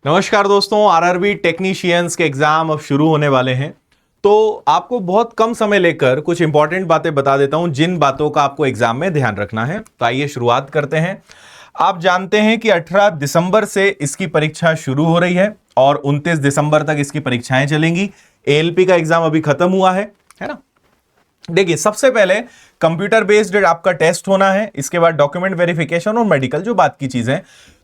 नमस्कार दोस्तों, RRB technicians के एग्जाम अब शुरू होने वाले हैं। तो आपको बहुत कम समय लेकर कुछ इंपॉर्टेंट बातें बता देता हूं जिन बातों का आपको एग्जाम में ध्यान रखना है। तो आइए शुरुआत करते हैं। आप जानते हैं कि 18 दिसंबर से इसकी परीक्षा शुरू हो रही है और 29 दिसंबर तक इसकी परीक्षाएं चलेंगी। एएलपी का एग्जाम अभी खत्म हुआ है ना। देखिए, सबसे पहले कंप्यूटर बेस्ड आपका टेस्ट होना है, इसके बाद डॉक्यूमेंट वेरिफिकेशन और मेडिकल, जो बात की चीजें।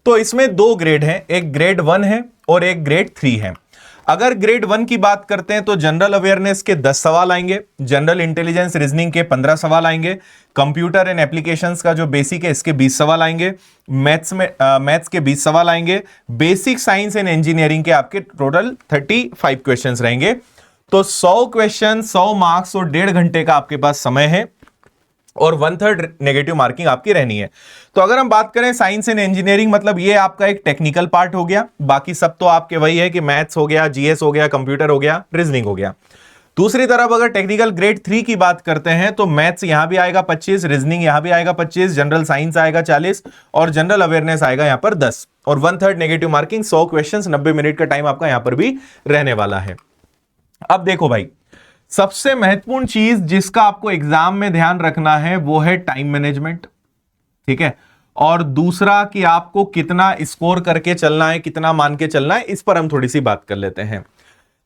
तो इसमें दो ग्रेड हैं, एक ग्रेड 1 है और एक ग्रेड 3 है। अगर ग्रेड 1 की बात करते हैं तो जनरल अवेयरनेस के 10 सवाल आएंगे, जनरल इंटेलिजेंस रीजनिंग के 15 सवाल आएंगे, कंप्यूटर एंड एप्लीकेशंस का जो बेसिक है इसके 20 सवाल आएंगे, मैथ्स के 20 सवाल आएंगे, बेसिक साइंस एंड इंजीनियरिंग के आपके टोटल 35 क्वेश्चंस रहेंगे। तो 100 क्वेश्चन, 100 मार्क्स और 1.5 घंटे का आपके पास समय है और 1/3 नेगेटिव मार्किंग आपकी रहनी है। तो अगर हम बात करें साइंस एंड इंजीनियरिंग, मतलब ये आपका एक टेक्निकल पार्ट हो गया, बाकी सब तो आपके वही है कि मैथ्स हो गया, जीएस हो गया, कंप्यूटर हो गया, रीजनिंग हो गया। दूसरी तरफ अगर टेक्निकल ग्रेड 3 की बात करते हैं तो मैथ्स यहां भी आएगा 25, रीजनिंग यहां भी आएगा 25, जनरल साइंस आएगा 40 और जनरल अवेयरनेस आएगा यहां पर 10 और 1/3 नेगेटिव मार्किंग। 100 क्वेश्चन, 90 मिनट का टाइम आपका यहां पर भी रहने वाला है। अब देखो भाई, सबसे महत्वपूर्ण चीज जिसका आपको एग्जाम में ध्यान रखना है वो है टाइम मैनेजमेंट, ठीक है। और दूसरा कि आपको कितना स्कोर करके चलना है, कितना मान के चलना है, इस पर हम थोड़ी सी बात कर लेते हैं।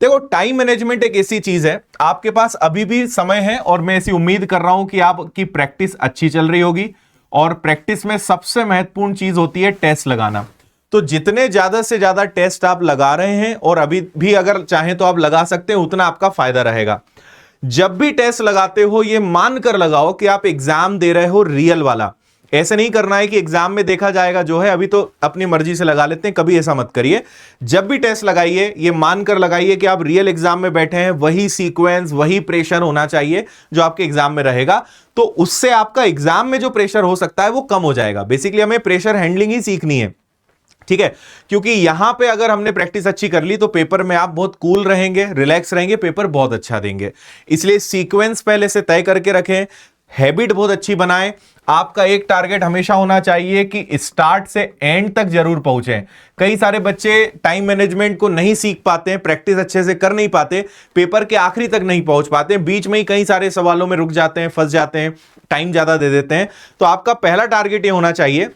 देखो, टाइम मैनेजमेंट एक ऐसी चीज है, आपके पास अभी भी समय है और मैं ऐसी उम्मीद कर रहा हूं कि आपकी प्रैक्टिस अच्छी चल रही होगी। और प्रैक्टिस में सबसे महत्वपूर्ण चीज होती है टेस्ट लगाना। तो जितने ज्यादा से ज्यादा टेस्ट आप लगा रहे हैं और अभी भी अगर चाहें तो आप लगा सकते हैं, उतना आपका फायदा रहेगा। जब भी टेस्ट लगाते हो ये मानकर लगाओ कि आप एग्जाम दे रहे हो रियल वाला। ऐसे नहीं करना है कि एग्जाम में देखा जाएगा जो है, अभी तो अपनी मर्जी से लगा लेते हैं, कभी ऐसा मत करिए। जब भी टेस्ट लगाइए ये मानकर लगाइए कि आप रियल एग्जाम में बैठे हैं, वही सीक्वेंस, वही प्रेशर होना चाहिए जो आपके एग्जाम में रहेगा। तो उससे आपका एग्जाम में जो प्रेशर हो सकता है वो कम हो जाएगा। बेसिकली हमें प्रेशर हैंडलिंग ही सीखनी है, ठीक है। क्योंकि यहां पे अगर हमने प्रैक्टिस अच्छी कर ली तो पेपर में आप बहुत कूल रहेंगे, रिलैक्स रहेंगे, पेपर बहुत अच्छा देंगे। इसलिए सीक्वेंस पहले से तय करके रखें, हैबिट बहुत अच्छी बनाएं। आपका एक टारगेट हमेशा होना चाहिए कि स्टार्ट से एंड तक जरूर पहुंचें। कई सारे बच्चे टाइम मैनेजमेंट को नहीं सीख पाते हैं, प्रैक्टिस अच्छे से कर नहीं पाते, पेपर के आखिरी तक नहीं पहुंच पाते, बीच में ही कई सारे सवालों में रुक जाते हैं, फंस जाते हैं, टाइम ज्यादा दे देते हैं। तो आपका पहला टारगेट यह होना चाहिए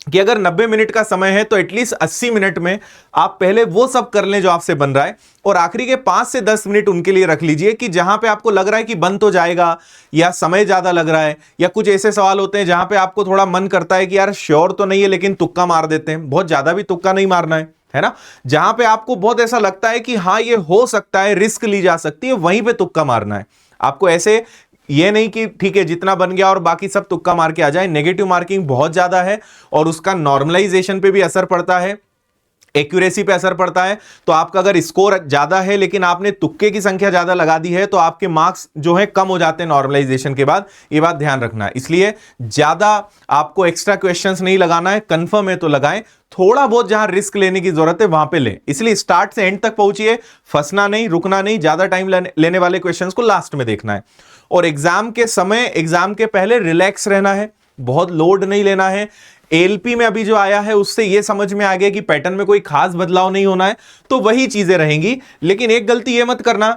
कि अगर 90 मिनट का समय है तो एटलीस्ट 80 मिनट में आप पहले वो सब कर लें जो आपसे बन रहा है, और आखिरी के 5 से 10 मिनट उनके लिए रख लीजिए कि जहां पे आपको लग रहा है कि बन तो जाएगा या समय ज्यादा लग रहा है, या कुछ ऐसे सवाल होते हैं जहां पे आपको थोड़ा मन करता है कि यार श्योर तो नहीं है लेकिन तुक्का मार देते हैं। बहुत ज्यादा भी तुक्का नहीं मारना है ना। जहां पे आपको बहुत ऐसा लगता है कि हाँ ये हो सकता है, रिस्क ली जा सकती है, वहीं पे तुक्का मारना है आपको। ऐसे ये नहीं कि ठीक है जितना बन गया और बाकी सब तुक्का मार के आ जाए। नेगेटिव मार्किंग बहुत ज्यादा है और उसका नॉर्मलाइजेशन पे भी असर पड़ता है, एक्यूरेसी पे असर पड़ता है। तो आपका अगर स्कोर ज्यादा है लेकिन आपने तुक्के की संख्या ज्यादा लगा दी है तो आपके मार्क्स जो है कम हो जाते हैं नॉर्मलाइजेशन के बाद। ये बात ध्यान रखना है। इसलिए ज्यादा आपको एक्स्ट्रा क्वेश्चंस नहीं लगाना है, कंफर्म है तो लगाएं, थोड़ा बहुत जहां रिस्क लेने की जरूरत है वहां पे लें। इसलिए स्टार्ट से एंड तक पहुंचिए, फंसना नहीं, रुकना नहीं, ज्यादा टाइम लेने वाले क्वेश्चंस को लास्ट में देखना है। और एग्जाम के समय, एग्जाम के पहले रिलैक्स रहना है, बहुत लोड नहीं लेना है। एएलपी में अभी जो आया है उससे यह समझ में आ गया कि पैटर्न में कोई खास बदलाव नहीं होना है, तो वही चीजें रहेंगी। लेकिन एक गलती यह मत करना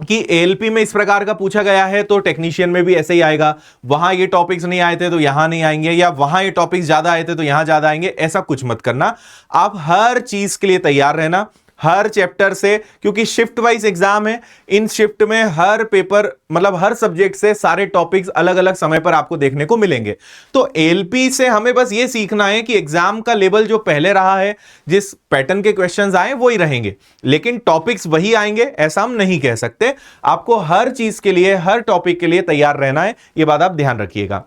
कि एएलपी में इस प्रकार का पूछा गया है तो टेक्नीशियन में भी ऐसे ही आएगा, वहां ये टॉपिक्स नहीं आए थे तो यहां नहीं आएंगे, या वहां ये टॉपिक्स ज्यादा आए थे तो यहां ज्यादा आएंगे। ऐसा कुछ मत करना। आप हर चीज के लिए तैयार रहना, हर चैप्टर से, क्योंकि शिफ्ट वाइज एग्जाम है। इन शिफ्ट में हर पेपर, मतलब हर सब्जेक्ट से सारे टॉपिक्स अलग अलग समय पर आपको देखने को मिलेंगे। तो एएलपी से हमें बस ये सीखना है कि एग्जाम का लेवल जो पहले रहा है, जिस पैटर्न के क्वेश्चंस आए वही रहेंगे, लेकिन टॉपिक्स वही आएंगे ऐसा हम नहीं कह सकते। आपको हर चीज के लिए, हर टॉपिक के लिए तैयार रहना है, यह बात आप ध्यान रखिएगा।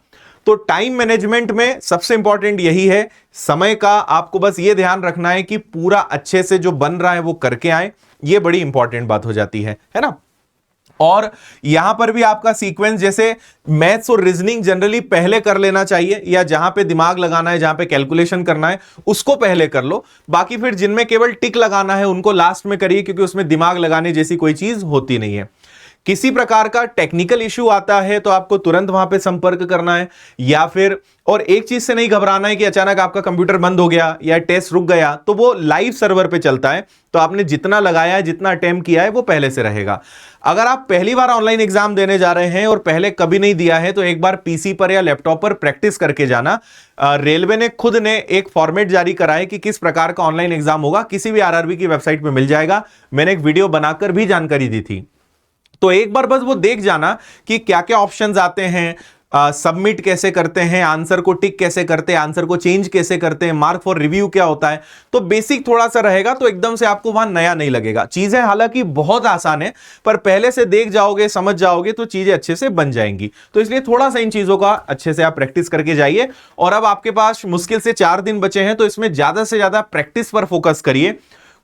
तो टाइम मैनेजमेंट में सबसे इंपॉर्टेंट यही है, समय का आपको बस ये ध्यान रखना है कि पूरा अच्छे से जो बन रहा है वो करके आए। ये बड़ी इंपॉर्टेंट बात हो जाती है ना। और यहां पर भी आपका सीक्वेंस, जैसे मैथ्स और रीजनिंग जनरली पहले कर लेना चाहिए, या जहां पे दिमाग लगाना है, जहां पे कैलकुलेशन करना है उसको पहले कर लो। बाकी फिर जिनमें केवल टिक लगाना है उनको लास्ट में करिए, क्योंकि उसमें दिमाग लगाने जैसी कोई चीज होती नहीं है। किसी प्रकार का टेक्निकल इश्यू आता है तो आपको तुरंत वहां पे संपर्क करना है, या फिर और एक चीज से नहीं घबराना है कि अचानक आपका कंप्यूटर बंद हो गया या टेस्ट रुक गया, तो वो लाइव सर्वर पे चलता है, तो आपने जितना लगाया है, जितना अटेम्प्ट किया है, वो पहले से रहेगा। अगर आप पहली बार ऑनलाइन एग्जाम देने जा रहे हैं और पहले कभी नहीं दिया है, तो एक बार पीसी पर या लैपटॉप पर प्रैक्टिस करके जाना। रेलवे ने खुद ने एक फॉर्मेट जारी करा है कि किस प्रकार का ऑनलाइन एग्जाम होगा, किसी भी आरआरबी की वेबसाइट पे मिल जाएगा। मैंने एक वीडियो बनाकर भी जानकारी दी थी, तो एक बार बस वो देख जाना कि क्या क्या ऑप्शंस आते हैं, सबमिट कैसे करते हैं, आंसर को टिक कैसे करते हैं, आंसर को चेंज कैसे करते हैं, मार्क फॉर रिव्यू क्या होता है। तो बेसिक थोड़ा सा रहेगा, तो एकदम से आपको वहां नया नहीं लगेगा। चीजें हालांकि बहुत आसान है, पर पहले से देख जाओगे, समझ जाओगे, तो चीजें अच्छे से बन जाएंगी। तो इसलिए थोड़ा सा इन चीजों का अच्छे से आप प्रैक्टिस करके जाइए। और अब आपके पास मुश्किल से 4 दिन बचे हैं, तो इसमें ज्यादा से ज्यादा प्रैक्टिस पर फोकस करिए।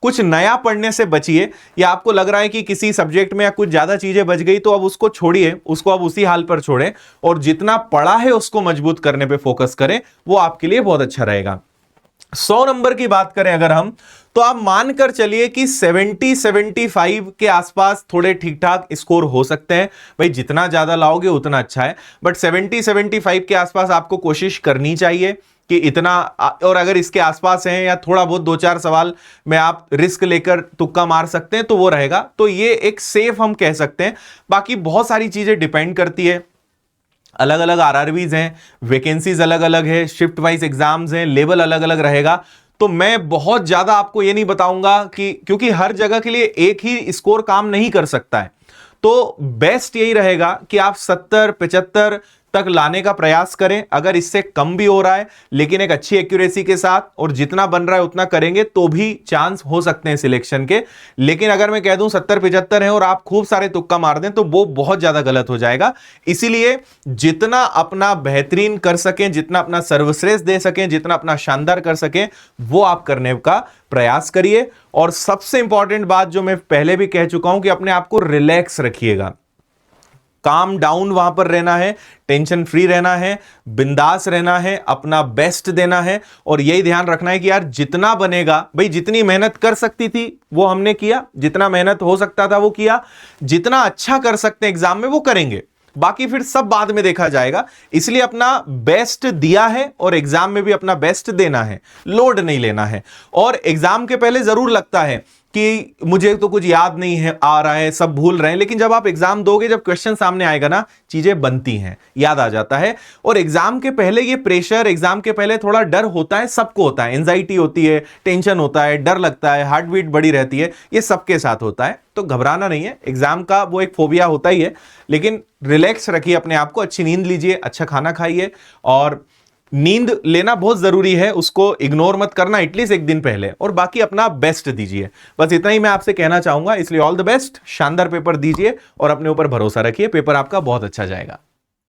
कुछ नया पढ़ने से बचिए, या आपको लग रहा है कि किसी सब्जेक्ट में या कुछ ज्यादा चीजें बच गई, तो अब उसको छोड़िए, उसको अब उसी हाल पर छोड़ें और जितना पढ़ा है उसको मजबूत करने पे फोकस करें, वो आपके लिए बहुत अच्छा रहेगा। 100 नंबर की बात करें अगर हम, तो आप मानकर चलिए कि 70-75 के आसपास थोड़े ठीक ठाक स्कोर हो सकते हैं। भाई जितना ज्यादा लाओगे उतना अच्छा है, बट 70-75 के आसपास आपको कोशिश करनी चाहिए कि इतना। और अगर इसके आसपास हैं या थोड़ा बहुत 2-4 सवाल में आप रिस्क लेकर तुक्का मार सकते हैं, तो वो रहेगा। तो ये एक सेफ हम कह सकते हैं। बाकी बहुत सारी चीजें डिपेंड करती है, अलग अलग आरआरबीज हैं, वैकेंसीज अलग अलग है, शिफ्ट वाइज एग्जाम्स हैं, लेवल अलग अलग रहेगा। तो मैं बहुत ज्यादा आपको ये नहीं बताऊंगा कि, क्योंकि हर जगह के लिए एक ही स्कोर काम नहीं कर सकता है। तो बेस्ट यही रहेगा कि आप 70-75 तक लाने का प्रयास करें। अगर इससे कम भी हो रहा है, लेकिन एक अच्छी एक्यूरेसी के साथ, और जितना बन रहा है उतना करेंगे, तो भी चांस हो सकते हैं सिलेक्शन के। लेकिन अगर मैं कह दूं 70-75 है और आप खूब सारे तुक्का मार दें, तो वो बहुत ज्यादा गलत हो जाएगा। इसीलिए जितना अपना बेहतरीन कर सकें, जितना अपना सर्वश्रेष्ठ दे सकें, जितना अपना शानदार कर सकें, वो आप करने का प्रयास करिए। और सबसे इंपॉर्टेंट बात जो मैं पहले भी कह चुका हूं कि अपने आप को रिलैक्स रखिएगा, काम डाउन वहां पर रहना है, टेंशन फ्री रहना है, बिंदास रहना है, अपना बेस्ट देना है। और यही ध्यान रखना है कि यार जितना बनेगा, भाई जितनी मेहनत कर सकती थी वो हमने किया, जितना मेहनत हो सकता था वो किया, जितना अच्छा कर सकते हैं एग्जाम में वो करेंगे, बाकी फिर सब बाद में देखा जाएगा। इसलिए अपना बेस्ट दिया है और एग्जाम में भी अपना बेस्ट देना है, लोड नहीं लेना है। और एग्जाम के पहले जरूर लगता है कि मुझे तो कुछ याद नहीं है, आ रहा है, सब भूल रहे हैं, लेकिन जब आप एग्जाम दोगे, जब क्वेश्चन सामने आएगा ना, चीजें बनती हैं, याद आ जाता है। और एग्जाम के पहले ये प्रेशर, एग्जाम के पहले थोड़ा डर होता है, सबको होता है, एंजाइटी होती है, टेंशन होता है, डर लगता है, हार्ट बीट बढ़ी रहती है, ये सबके साथ होता है। तो घबराना नहीं है, एग्जाम का वो एक फोबिया होता ही है, लेकिन रिलैक्स रखिए अपने आप को, अच्छी नींद लीजिए, अच्छा खाना खाइए। और नींद लेना बहुत जरूरी है, उसको इग्नोर मत करना एटलीस्ट एक दिन पहले, और बाकी अपना बेस्ट दीजिए। बस इतना ही मैं आपसे कहना चाहूंगा। इसलिए ऑल द बेस्ट, शानदार पेपर दीजिए और अपने ऊपर भरोसा रखिए, पेपर आपका बहुत अच्छा जाएगा।